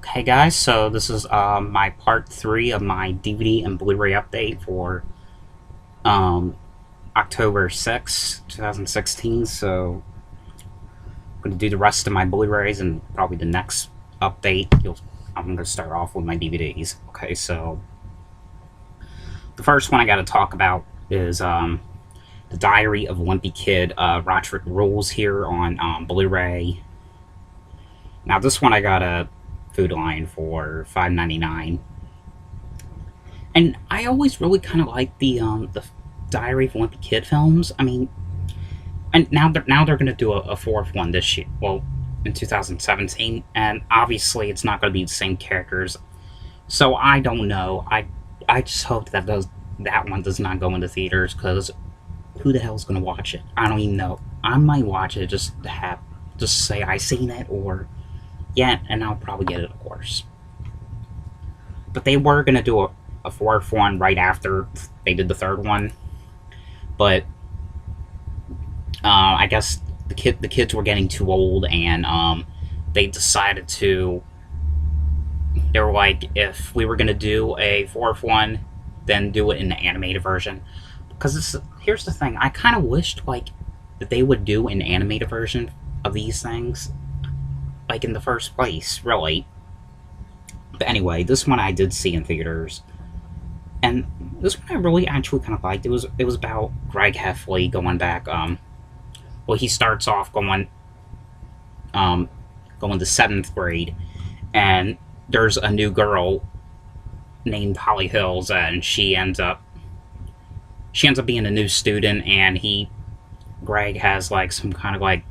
Hey guys, so this is my part 3 of my DVD and Blu-ray update for October 6, 2016, so I'm going to do the rest of my Blu-rays and probably the next update. I'm going to start off with my DVDs. Okay, so the first one I got to talk about is The Diary of a Wimpy Kid, RODRICK Rules here on Blu-ray. Now this one I got a Food Line for $5.99, and I always really kind of like the Diary of a Wimpy Kid films. I mean, and now they're going to do a fourth one this year. Well, in 2017, and obviously it's not going to be the same characters. So I don't know. I just hope that that one does not go into theaters, because who the hell is going to watch it? I don't even know. I might watch it just to say I seen it, or yeah, and I'll probably get it, of course. But they were going to do a fourth one right after they did the third one. But I guess the kids were getting too old, and they decided to... They were like, if we were going to do a fourth one, then do it in the animated version. Because here's the thing, I kind of wished, like, that they would do an animated version of these things, like, in the first place, really. But anyway, this one I did see in theaters, and this one I really actually kind of liked. It was about Greg Heffley going back. Well, he starts off going to 7th grade, and there's a new girl named Holly Hills, and she ends up being a new student, and Greg has like some kind of like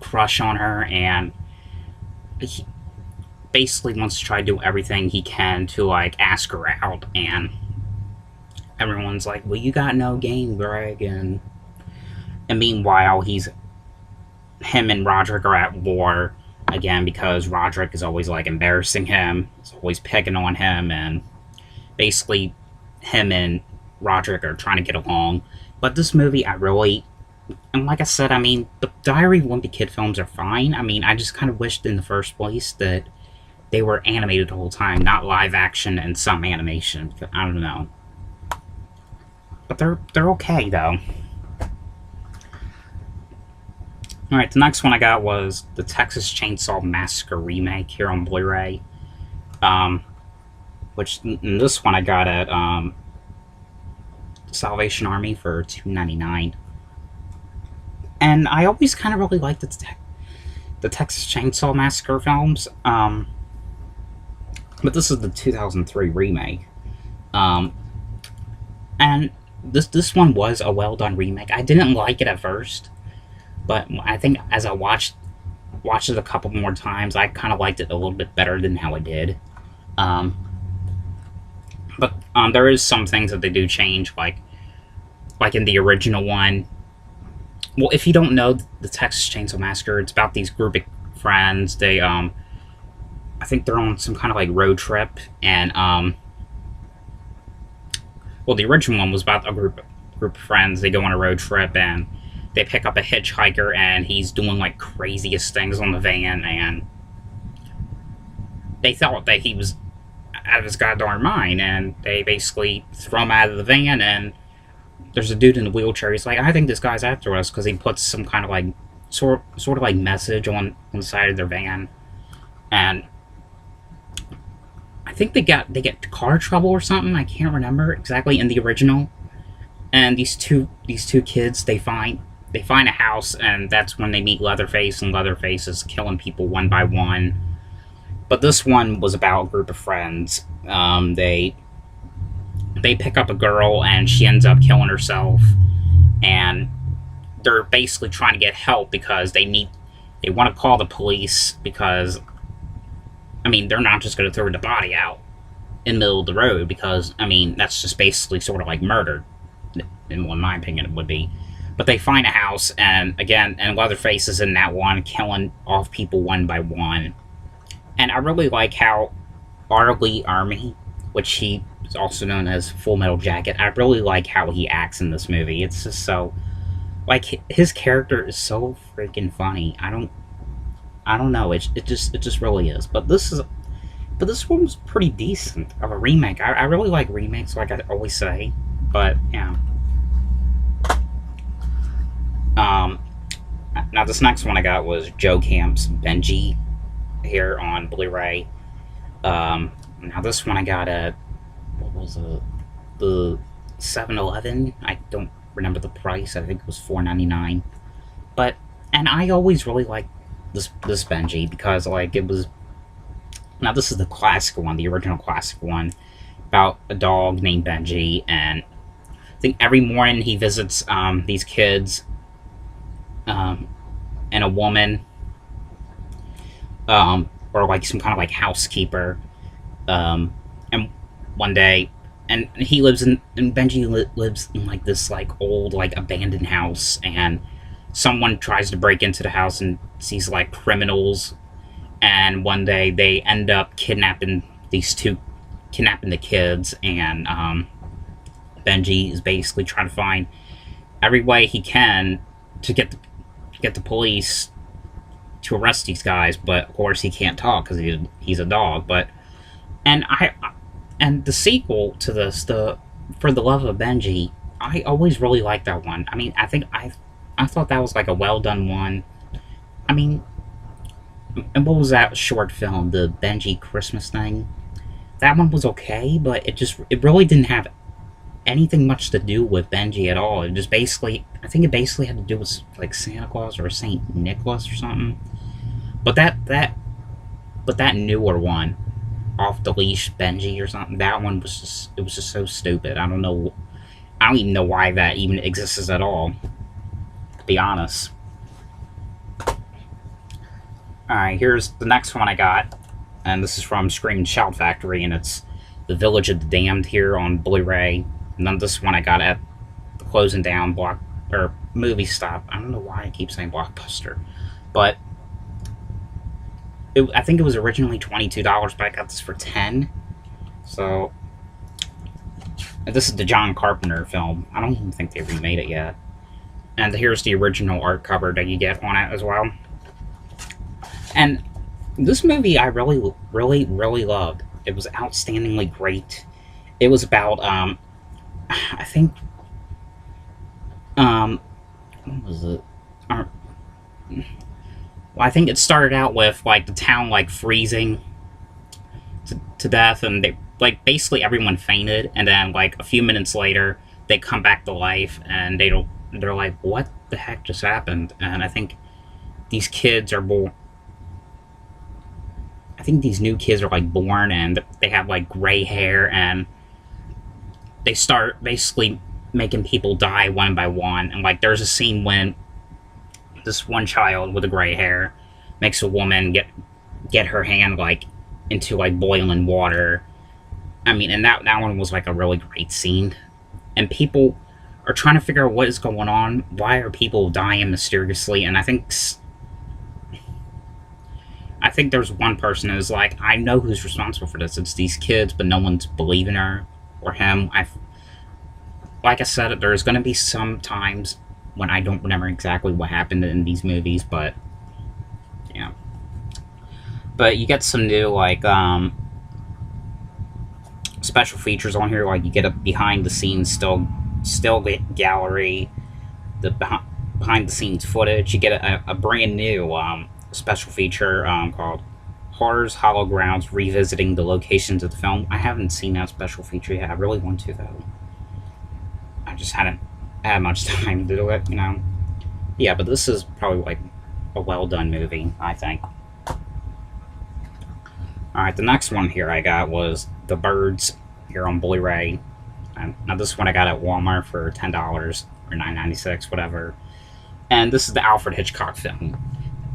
crush on her, and he basically wants to try to do everything he can to like ask her out, and everyone's like, well, you got no game, Greg, and meanwhile him and Roderick are at war again, because Roderick is always like embarrassing him, he's always picking on him, and basically him and Roderick are trying to get along. But this movie, and like I said, I mean, the Diary of a Wimpy Kid films are fine. I mean, I just kind of wished in the first place that they were animated the whole time, not live action and some animation. I don't know. But they're okay, though. Alright, the next one I got was the Texas Chainsaw Massacre remake here on Blu-ray. Which, in this one I got at Salvation Army for $2.99. And I always kind of really liked the Texas Chainsaw Massacre films. But this is the 2003 remake. And this one was a well-done remake. I didn't like it at first, but I think as I watched it a couple more times, I kind of liked it a little bit better than how I did. But there is some things that they do change, like in the original one. Well, if you don't know the Texas Chainsaw Massacre, it's about these group of friends. They, I think they're on some kind of like road trip, and well, the original one was about a group of friends. They go on a road trip, and they pick up a hitchhiker, and he's doing like craziest things on the van, and they thought that he was out of his goddamn mind, and they basically throw him out of the van, and there's a dude in the wheelchair. He's like, I think this guy's after us, because he puts some kind of like sort of like message on the side of their van, and I think they get car trouble or something. I can't remember exactly in the original. And these two kids, they find a house, and that's when they meet Leatherface, and Leatherface is killing people one by one. But this one was about a group of friends. They pick up a girl, and she ends up killing herself, and they're basically trying to get help because they want to call the police, because, I mean, they're not just going to throw the body out in the middle of the road, because, I mean, that's just basically sort of like murder, in my opinion it would be. But they find a house, and again, and Leatherface is in that one, killing off people one by one. And I really like how R. Lee Ermey, which he is also known as Full Metal Jacket, I really like how he acts in this movie. It's just so, like, his character is so freaking funny. I don't know, it just really is. But this is But this one was pretty decent of a remake. I really like remakes, like I always say. But, yeah. Now this next one I got was Joe Camp's Benji here on Blu-ray. Now this one I got at, what was it? The 7-Eleven. I don't remember the price. I think it was $4.99. But, and I always really liked this Benji because, like, it was, now this is the classic one, the original classic one, about a dog named Benji, and I think every morning he visits these kids and a woman, or like some kind of like housekeeper, and one day, and he lives in, and Benji lives in like this like old like abandoned house, and someone tries to break into the house and sees like criminals, and one day they end up kidnapping the kids, and Benji is basically trying to find every way he can to get the police to arrest these guys, but of course he can't talk because he's a dog. But and the sequel to this, the For the Love of Benji, I always really liked that one. I mean, I thought that was like a well done one. I mean, and what was that short film, the Benji Christmas thing? That one was okay, but it really didn't have anything much to do with Benji at all. It just basically, I think it basically had to do with like Santa Claus or Saint Nicholas or something. But that newer one, Off the Leash Benji or something, that one was just so stupid. I don't even know why that even exists at all, to be honest. Alright, here's the next one I got, and this is from Scream Shout Factory, and it's The Village of the Damned here on Blu-ray. And then this one I got at the closing down movie stop. I don't know why I keep saying Blockbuster, but I think it was originally $22, but I got this for $10. So, and this is the John Carpenter film. I don't even think they remade it yet. And here's the original art cover that you get on it as well. And this movie I really, really, really loved. It was outstandingly great. It was about, I think, what was it? Well, I think it started out with, like, the town, like, freezing to death, and they, like, basically everyone fainted, and then, like, a few minutes later, they come back to life, and they're like, what the heck just happened? And I think these kids are born, I think these new kids are, like, born, and they have, like, gray hair, and they start basically making people die one by one. And, like, there's a scene when this one child with the gray hair makes a woman get her hand, like, into, like, boiling water. I mean, and that one was, like, a really great scene. And people are trying to figure out what is going on. Why are people dying mysteriously? And I think there's one person who's like, I know who's responsible for this. It's these kids, but no one's believing her or him. Like I said, there's going to be some times when I don't remember exactly what happened in these movies, but yeah. But you get some new, like, special features on here. Like, you get a behind-the-scenes still gallery, the behind-the-scenes footage. You get a brand new special feature called Horrors Hollow Grounds, revisiting the locations of the film. I haven't seen that special feature yet. I really want to, though. I just hadn't had much time to do it, you know. Yeah, but this is probably like a well-done movie, I think. Alright, the next one here I got was The Birds here on Blu-ray. Now this one I got at Walmart for $10 or $9.96, whatever. And this is the Alfred Hitchcock film.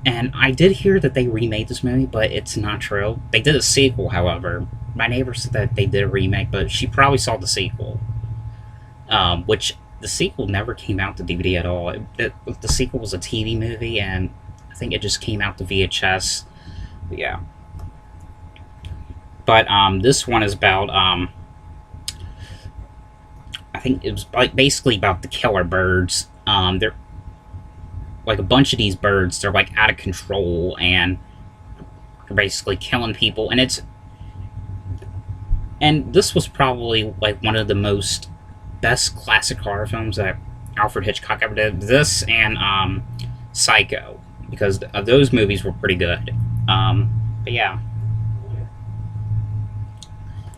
And I did hear that they remade this movie, but it's not true. They did a sequel, however. My neighbor said that they did a remake, but she probably saw the sequel. Which, the sequel never came out to DVD at all. The sequel was a TV movie, and I think it just came out to VHS. But yeah. But, this one is about, I think it was basically about the killer birds. They're, like, a bunch of these birds, they're, like, out of control, and they're basically killing people, and it's And this was probably like one of the most best classic horror films that Alfred Hitchcock ever did. This and Psycho, because those movies were pretty good. But yeah.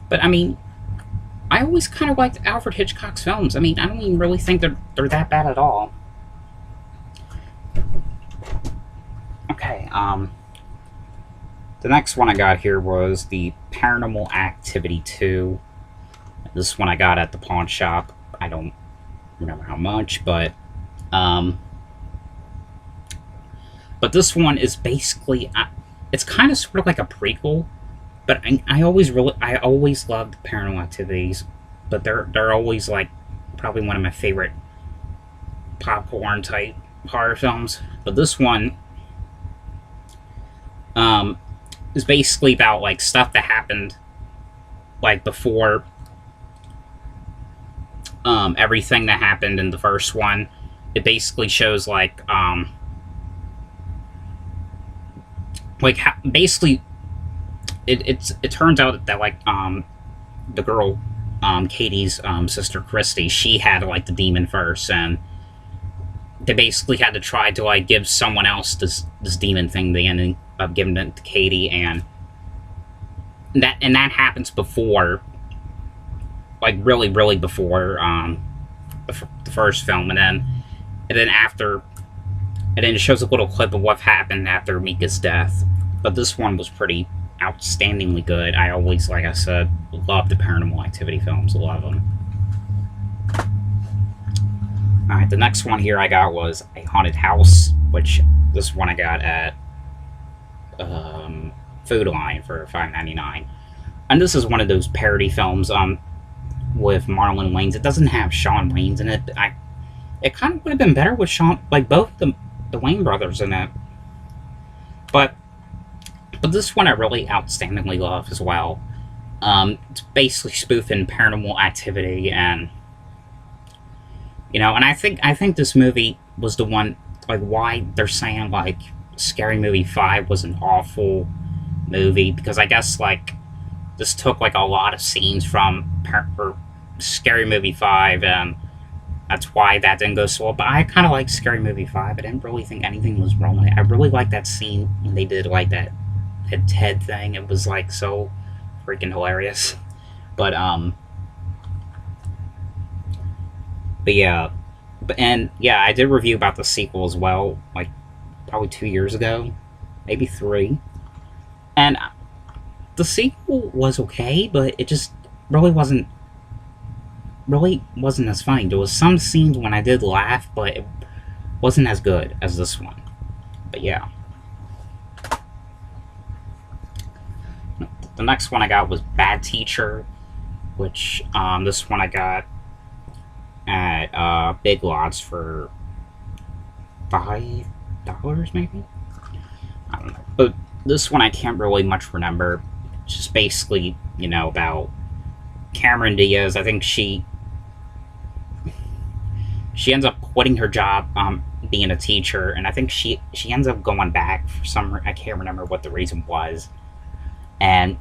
But I mean, I always kind of liked Alfred Hitchcock's films. I mean, I don't even really think they're that bad at all. Okay, the next one I got here was the Paranormal Activity 2. This one I got at the pawn shop. I don't remember how much, but this one is basically, it's kind of sort of like a prequel, but I always loved Paranormal Activities, but they're always like probably one of my favorite popcorn type horror films. But this one is basically about like stuff that happened like before everything that happened in the first one. It basically shows like how, basically it turns out that like the girl Katie's sister Christy, she had like the demon first, and they basically had to try to like give someone else this demon thing. They ended up giving it to Katie, and that happens before, like really before the first film, and then after, and then it shows a little clip of what happened after Mika's death. But this one was pretty outstandingly good. I always, like I said, love the Paranormal Activity films. Love them. Alright, the next one here I got was A Haunted House, which this one I got at Food Line for $5.99. And this is one of those parody films with Marlon Wayans. It doesn't have Shawn Wayans in it. It kind of would have been better with both the Wayans brothers in it. But this one I really outstandingly love as well. It's basically spoofing Paranormal Activity, and and I think this movie was the one, like, why they're saying like Scary Movie 5 was an awful movie, because I guess like this took like a lot of scenes from Scary Movie 5, and that's why that didn't go so well. But I kind of like Scary Movie 5. I didn't really think anything was wrong with it. I really liked that scene when they did like that head thing. It was like so freaking hilarious. But yeah, I did review about the sequel as well, like probably 2 years ago, maybe 3. And the sequel was okay, but it just really wasn't as funny. There was some scenes when I did laugh, but it wasn't as good as this one. But yeah. The next one I got was Bad Teacher, which this one I got at Big Lots for $5 maybe? I don't know. But this one I can't really much remember. It's just basically, about Cameron Diaz. I think she ends up quitting her job being a teacher, and I think she ends up going back for some, I can't remember what the reason was. And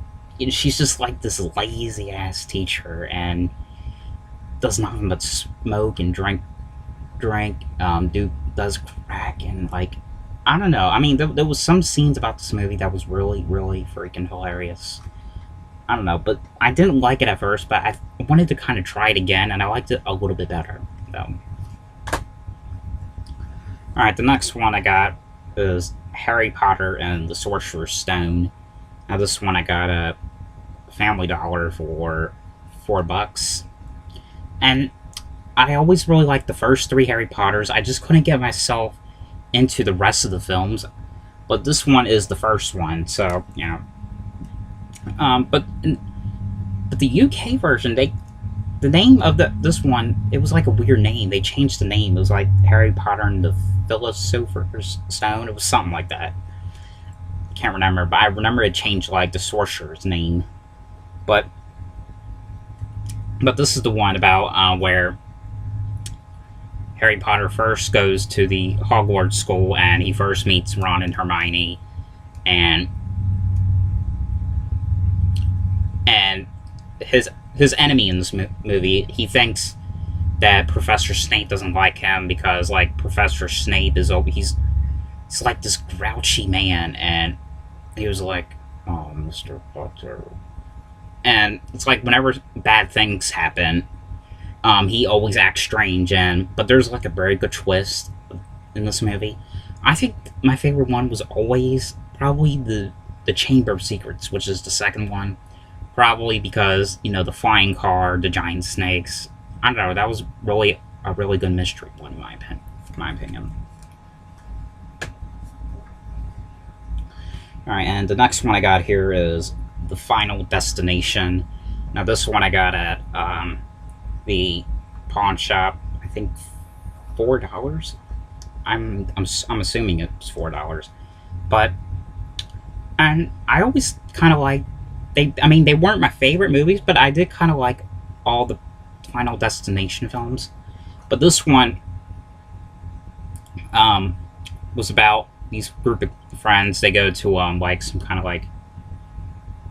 she's just like this lazy ass teacher, and does nothing but smoke and drink, does crack, and like, I don't know. I mean, there was some scenes about this movie that was really freaking hilarious. I don't know, but I didn't like it at first, but I wanted to kind of try it again, and I liked it a little bit better. So, alright, the next one I got is Harry Potter and the Sorcerer's Stone. Now this one I got at Family Dollar for $4. And I always really liked the first 3 Harry Potters. I just couldn't get myself into the rest of the films. But this one is the first one, so, but the UK version, the name of this one, it was like a weird name. They changed the name. It was like Harry Potter and the Philosopher's Stone. It was something like that. I can't remember, but I remember it changed like the sorcerer's name. But this is the one about where Harry Potter first goes to the Hogwarts school, and he first meets Ron and Hermione, and his enemy in this movie. He thinks that Professor Snape doesn't like him because, like, Professor Snape is he's like this grouchy man, and he was like, "Oh, Mr. Potter," and it's like whenever bad things happen, he always acts strange. But there's like a very good twist in this movie. I think my favorite one was always probably the Chamber of Secrets, which is the second one. Probably because, you know, the flying car, the giant snakes. I don't know, that was really a really good mystery one, in my opinion. Alright, and the next one I got here is The Final Destination. Now, this one I got at the pawn shop, I think $4. I'm assuming it's $4. But, and I always kind of like, they weren't my favorite movies, but I did kind of like all the Final Destination films. But this one was about these group of friends. They go to like some kind of like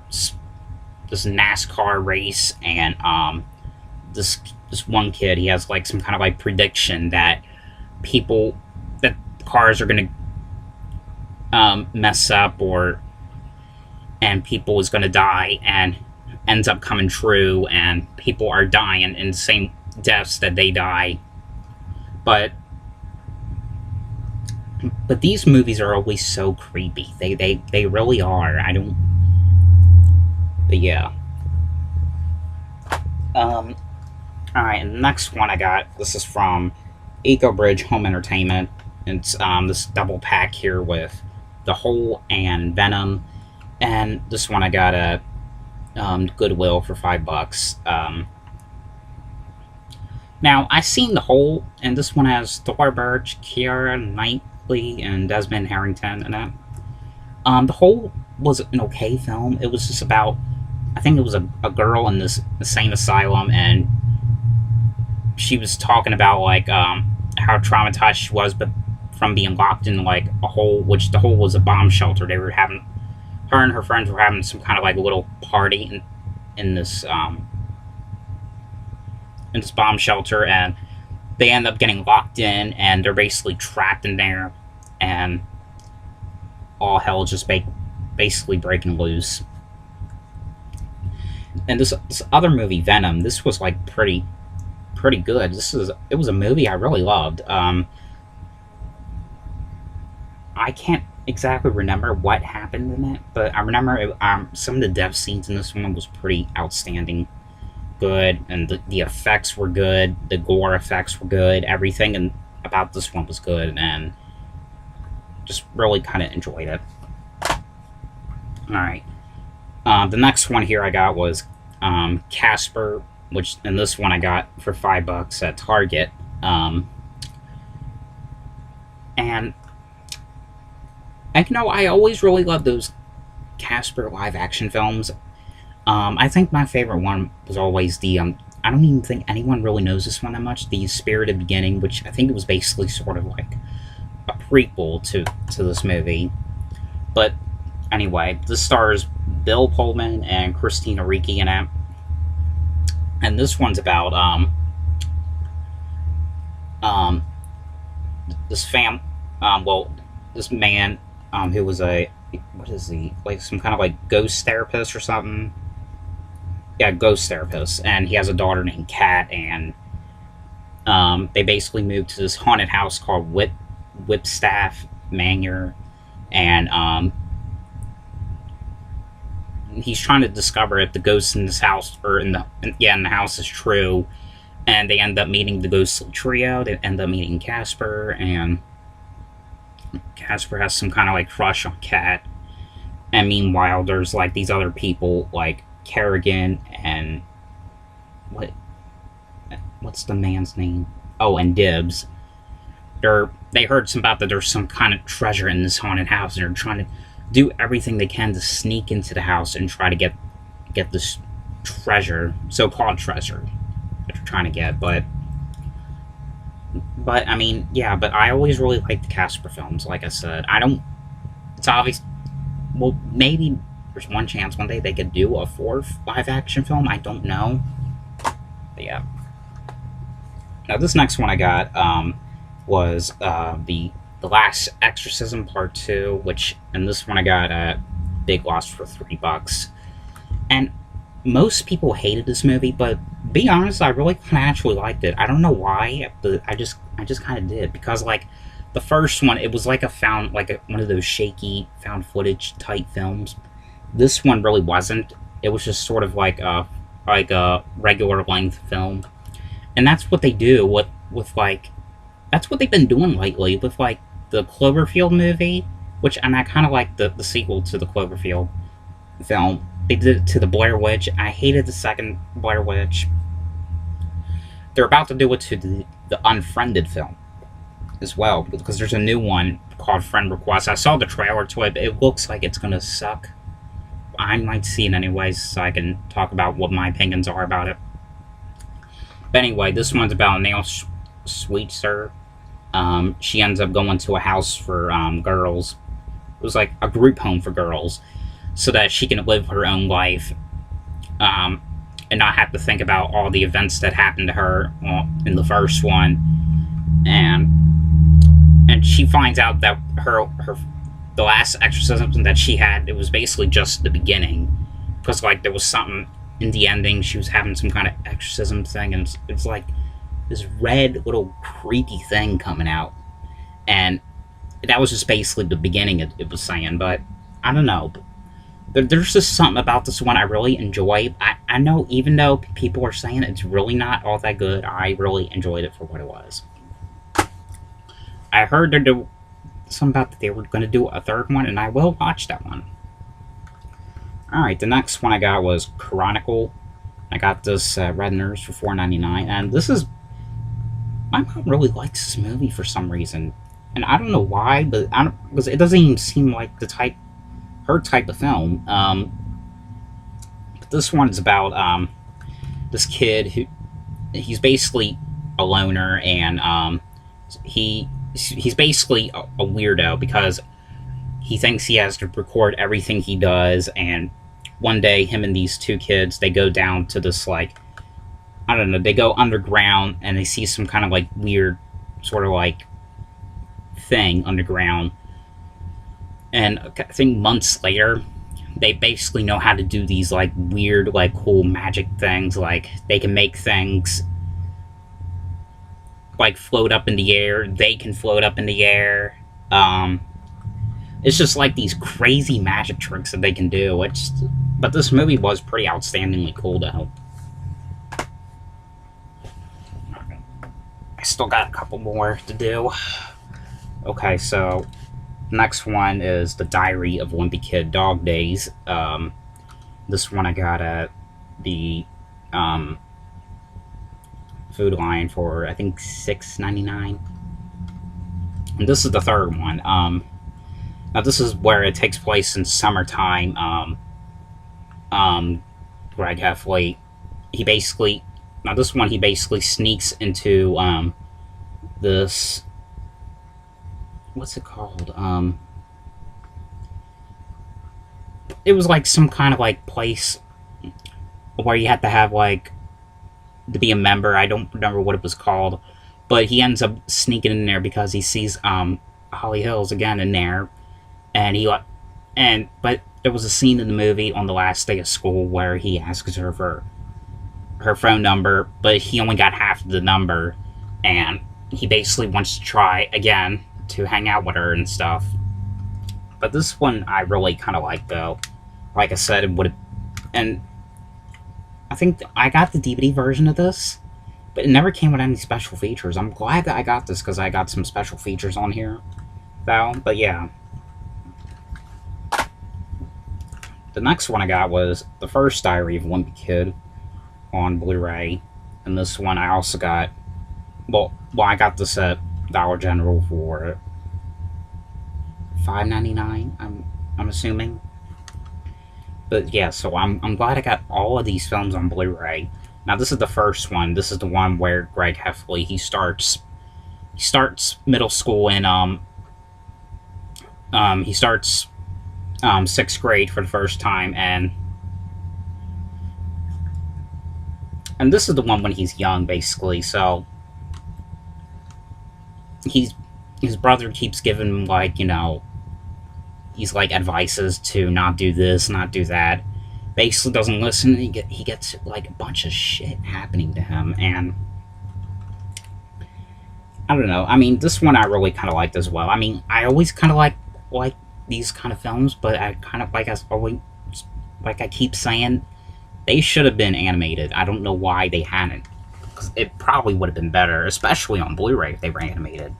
this NASCAR race, and this one kid, he has like some kind of like prediction that cars are gonna mess up, and people is gonna die, and ends up coming true, and people are dying in the same deaths that they die. But these movies are always so creepy. They really are. But yeah. Alright, and the next one I got, this is from Eco Bridge Home Entertainment. It's this double pack here with The Hole and Venom. And this one I got at Goodwill for $5. Now, I've seen The Hole, and this one has Thor Birch, Keira Knightley, and Desmond Harrington in it. The Hole was an okay film. It was just about, I think it was a girl in this insane asylum, and she was talking about, like, how traumatized she was, but from being locked in, like, a hole, which the hole was a bomb shelter. They were having, her and her friends were having some kind of, like, little party in this bomb shelter, and they end up getting locked in, and they're basically trapped in there, and all hell just basically breaking loose. And this other movie, Venom, this was like pretty good. It was a movie I really loved. I can't exactly remember what happened in it, but I remember some of the death scenes in this one was pretty outstanding. Good, and the effects were good, the gore effects were good, everything about this one was good, and just really kind of enjoyed it. Alright, the next one here I got was Casper, and this one I got for $5 at Target. And you know, I always really loved those Casper live action films. I think my favorite one was always the, I don't even think anyone really knows this one that much, the Spirited Beginning, which I think it was basically sort of like a prequel to this movie. But anyway, this stars Bill Pullman and Christina Ricci in it. And this one's about, this man, who was like some kind of like ghost therapist or something. Yeah, ghost therapist, and he has a daughter named Kat, and they basically moved to this haunted house called Whipstaff Manor, and he's trying to discover if the ghosts in this house, or in the house, is true. And they end up meeting the ghostly trio. They end up meeting Casper, and Casper has some kind of like crush on Kat. And meanwhile, there's like these other people like Kerrigan and what's the man's name? Oh, and Dibbs. They heard about that there's some kind of treasure in this haunted house, and they're trying to do everything they can to sneak into the house and try to get this treasure, so-called treasure that they're trying to get. But I mean, yeah, but I always really liked the Casper films. Like I said, it's obvious. Well, maybe there's one chance one day they could do a 4th live-action film. I don't know. But yeah. Now, this next one I got was the Last Exorcism Part 2, and this one I got at Big Lots for $3. And most people hated this movie, but to be honest, I really kind of actually liked it. I don't know why, but I just kind of did, because like the first one, it was like one of those shaky found footage type films. This one really wasn't. It was just sort of like a regular length film, and that's what they do with that's what they've been doing lately with like the Cloverfield movie, and I kind of like the sequel to the Cloverfield film. They did it to the Blair Witch. I hated the second Blair Witch. They're about to do it to the Unfriended film as well, because there's a new one called Friend Request. I saw the trailer to it, but it looks like it's gonna suck. I might see it anyways, so I can talk about what my opinions are about it. But anyway, this one's about Nail Sweetser. She ends up going to a house for girls. It was like a group home for girls, so that she can live her own life, and not have to think about all the events that happened to her in the first one. And she finds out that the last exorcism that she had, it was basically just the beginning, because like there was something in the ending. She was having some kind of exorcism thing, and it's like this red little creepy thing coming out, and that was just basically the beginning. It was saying, but I don't know. There's just something about this one I really enjoy. I know, even though people are saying it's really not all that good, I really enjoyed it for what it was. I heard something about that they were going to do a 3rd one, and I will watch that one. Alright, the next one I got was Chronicle. I got this Red Nurse for $4.99, and this is... My mom really likes this movie for some reason. And I don't know why, but because it doesn't even seem like her type of film. But this one's about this kid he's basically a loner, and he's basically a weirdo, because he thinks he has to record everything he does. And one day, him and these 2 kids, they go down to this, like, I don't know, they go underground, and they see some kind of like weird sort of like thing underground. And I think months later, they basically know how to do these like weird, like cool magic things. Like they can make things like float up in the air. They can float up in the air. It's just like these crazy magic tricks that they can do. But this movie was pretty outstandingly cool though. I still got a couple more to do. Okay, so next one is The Diary of Wimpy Kid Dog Days. This one I got at the Food Lion for, I think, $6.99. And this is the 3rd one. Now this is where it takes place in summertime. Greg Heffley, now this one he basically sneaks into this, what's it called? It was like some kind of like place where you had to have like to be a member. I don't remember what it was called, but he ends up sneaking in there because he sees Holly Hills again in there, but there was a scene in the movie on the last day of school where he asks her for her phone number, but he only got half of the number, and he basically wants to try again to hang out with her and stuff. But this one I really kind of like, though. Like I said, it would have... And I think I got the DVD version of this, but it never came with any special features. I'm glad that I got this, because I got some special features on here, though. But yeah. The next one I got was the first Diary of Wimpy Kid on Blu-ray. And this one I also got... Well, I got this at Dollar General for $5.99, I'm assuming. But yeah, so I'm glad I got all of these films on Blu-ray. Now this is the first one. This is the one where Greg Heffley, he starts middle school, and he starts 6th grade for the first time, and this is the one when he's young, basically. So his brother keeps giving him, like, he's like advices to not do this, not do that. Basically doesn't listen. He gets like a bunch of shit happening to him, and I don't know. I mean, this one I really kind of liked as well. I mean, I always kind of like these kind of films, but I kind of like I keep saying, they should have been animated. I don't know why they hadn't, because it probably would have been better, especially on Blu-ray if they were animated.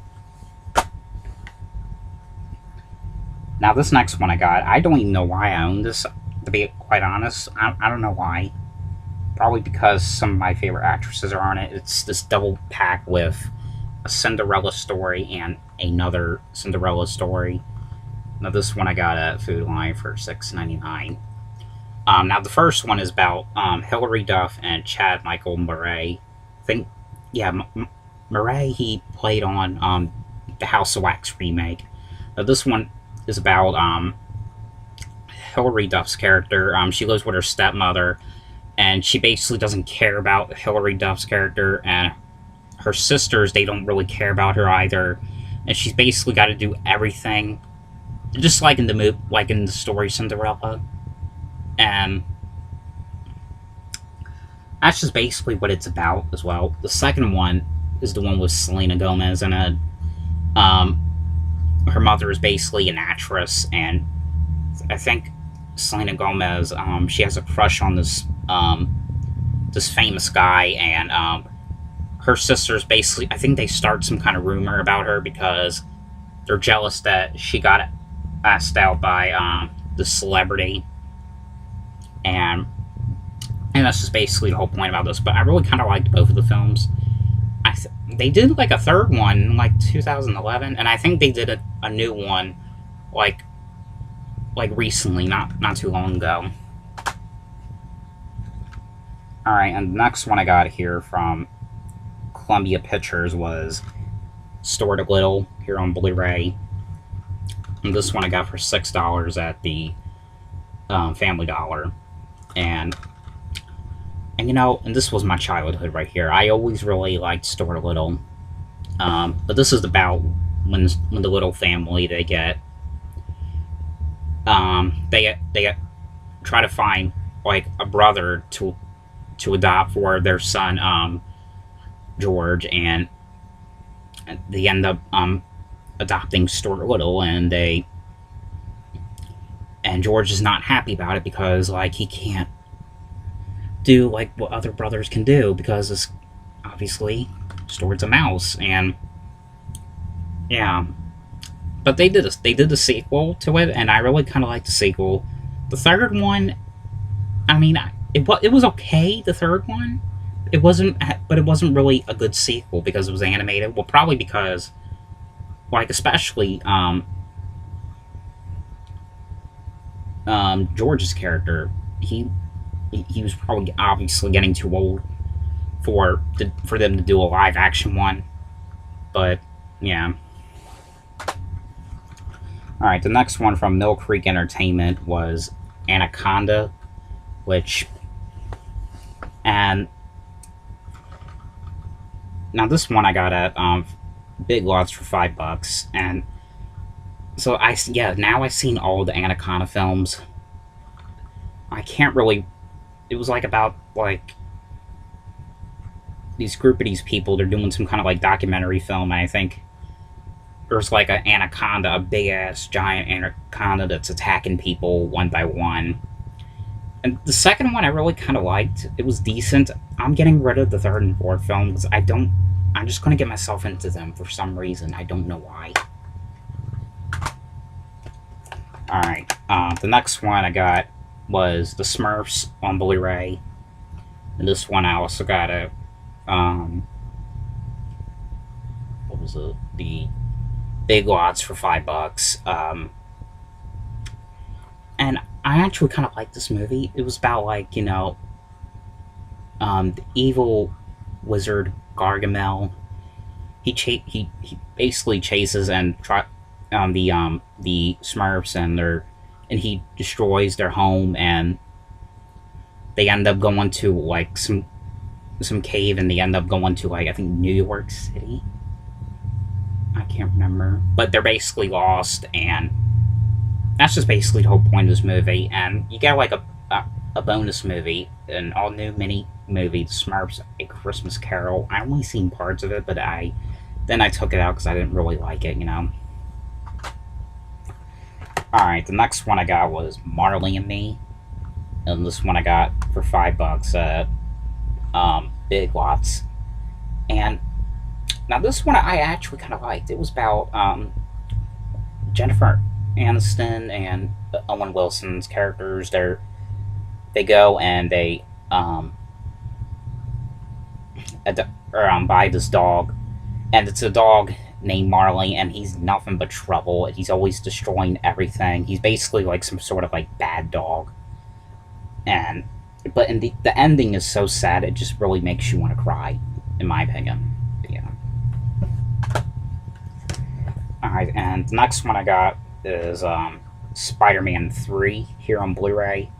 Now, this next one I got, I don't even know why I own this, to be quite honest. I don't know why. Probably because some of my favorite actresses are on it. It's this double pack with a Cinderella story and another Cinderella story. Now, this one I got at Food Line for $6.99. Now, the first one is about Hilary Duff and Chad Michael Murray. I think, yeah, Murray, he played on the House of Wax remake. Now, this one is about Hilary Duff's character. She lives with her stepmother, and she basically doesn't care about Hilary Duff's character, and her sisters, they don't really care about her either, and she's basically got to do everything, just like in the movie, like in the story Cinderella. And that's just basically what it's about as well. The second one is the one with Selena Gomez in it. Her mother is basically an actress, and I think Selena Gomez, she has a crush on this this famous guy, and her sisters basically, I think they start some kind of rumor about her because they're jealous that she got asked out by the celebrity, and that's just basically the whole point about this. But I really kind of liked both of the films. They did like a third one in like 2011, and I think they did a new one like recently, not too long ago. Alright, and the next one I got here from Columbia Pictures was Stuart Little here on Blu-ray. And this one I got for $6 at the Family Dollar. And and this was my childhood right here. I always really liked Stuart Little. But this is about when the Little family, they try to find like a brother to adopt for their son George, and they end up adopting Stuart Little, and George is not happy about it because like he can't do like what other brothers can do, because it's obviously Stuart's a mouse. And yeah, but they did the sequel to it, and I really kind of liked the sequel. The third one, I mean, it was okay. The third one, it wasn't really a good sequel because it was animated. Well, probably because, like, especially George's character, he was probably obviously getting too old for them to do a live action one. But yeah. Alright, the next one from Mill Creek Entertainment was Anaconda, and now this one I got at Big Lots for $5, and so now I've seen all the Anaconda films. I can't really. It was like about like these group of these people. They're doing some kind of like documentary film, and I think there's like an anaconda, a big ass giant anaconda that's attacking people one by one. And the second one I really kind of liked. It was decent. I'm getting rid of the third and fourth film because I'm just going to get myself into them for some reason. I don't know why. Alright, the next one I got was the SMURFS on Blu-ray. And this one I also got a, what was it? The Big Lots for $5. And I actually kind of liked this movie. It was about, like, the evil wizard Gargamel. He basically chases and the Smurfs, and they're and he destroys their home, and they end up going to like some cave, and they end up going to like I think New York City. I can't remember, but they're basically lost, and that's just basically the whole point of this movie. And you get like a bonus movie, an all new mini movie, The SMURFS: A Christmas Carol. I only seen parts of it, but then I took it out because I didn't really like it, you know. Alright, the next one I got was Marley and Me. And this one I got for $5 at Big Lots. And now this one I actually kind of liked. It was about Jennifer Aniston and Owen Wilson's characters. They go and they buy this dog, and it's a dog named Marley, and he's nothing but trouble. He's always destroying everything. He's basically like some sort of like bad dog. But in the ending is so sad, it just really makes you want to cry, in my opinion. But yeah. Alright, and the next one I got is Spider-Man 3 here on Blu-ray.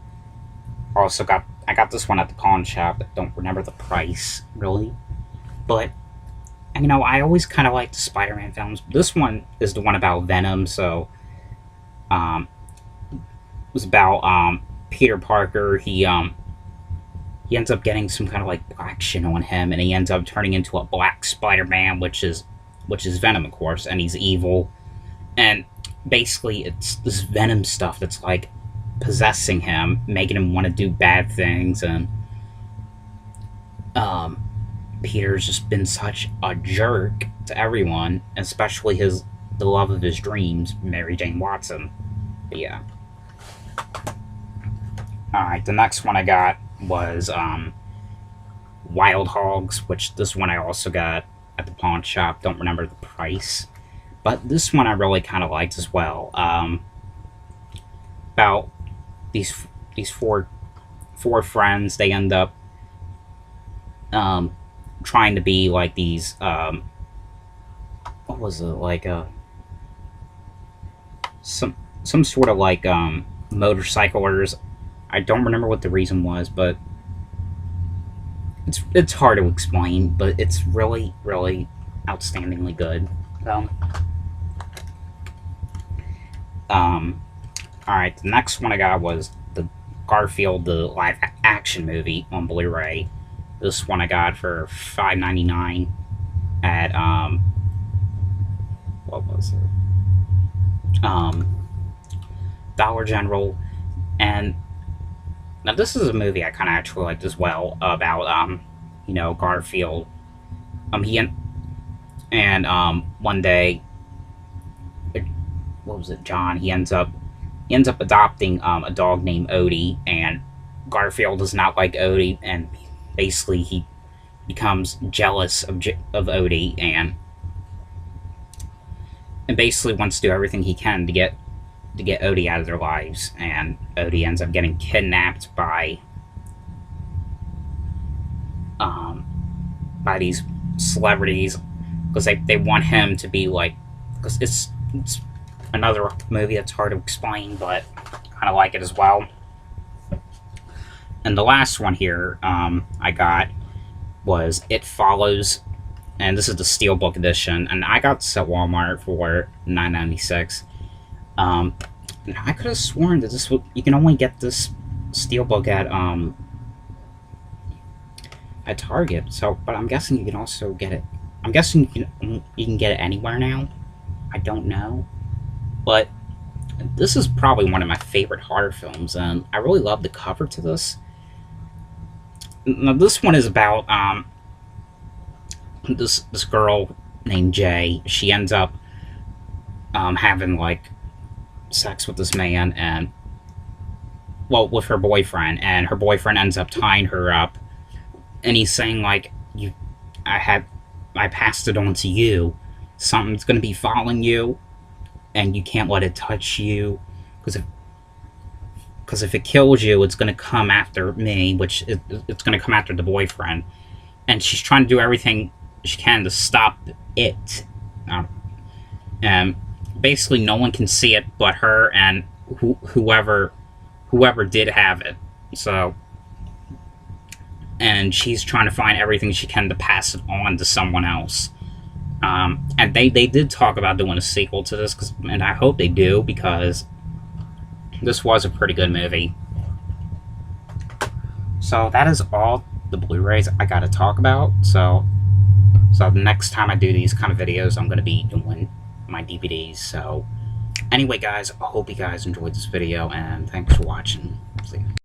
I got this one at the pawn shop. I don't remember the price, really. But, you know, I always kind of like the Spider-Man films. This one is the one about Venom, so it was about Peter Parker. He ends up getting some kind of like black shit on him, and he ends up turning into a black Spider-Man, which is Venom, of course, and he's evil. And basically, it's this Venom stuff that's like possessing him, making him want to do bad things, and Peter's just been such a jerk to everyone, especially the love of his dreams, Mary Jane Watson. But yeah. Alright, the next one I got was Wild Hogs, which this one I also got at the pawn shop. Don't remember the price. But this one I really kind of liked as well. About these four friends, they end up trying to be like these what was it, like some sort of like motorcyclers. I don't remember what the reason was, but it's hard to explain, but it's really, really outstandingly good. Alright, the next one I got was the Garfield, the live action movie on Blu-ray. This one I got for $5.99 at what was it? Dollar General. And now this is a movie I kind of actually liked as well, about you know, Garfield. One day, what was it, John? He ends up adopting a dog named Odie, and Garfield does not like Odie, and basically he becomes jealous of Odie, and basically wants to do everything he can to get Odie out of their lives. And Odie ends up getting kidnapped by these celebrities, because they want him to be like, because it's another movie that's hard to explain, but kind of like it as well. And the last one here I got was It Follows, and this is the Steelbook edition, and I got this at Walmart for $9.96. And I could have sworn that you can only get this Steelbook at Target. So, but I'm guessing you can also get it. I'm guessing you can get it anywhere now. I don't know, but this is probably one of my favorite horror films, and I really love the cover to this. Now, this one is about this girl named Jay. She ends up having like sex with this man, and with her boyfriend, and her boyfriend ends up tying her up, and he's saying like, I passed it on to you. Something's gonna be following you, and you can't let it touch you, because if it kills you, it's gonna come after me, which it's gonna come after the boyfriend. And she's trying to do everything she can to stop it. And basically no one can see it but her, and whoever did have it. So, and she's trying to find everything she can to pass it on to someone else. And they did talk about doing a sequel to this, and I hope they do, because this was a pretty good movie. So that is all the Blu-rays I got to talk about. So the next time I do these kind of videos, I'm going to be doing my DVDs. So anyway, guys, I hope you guys enjoyed this video, and thanks for watching. See ya.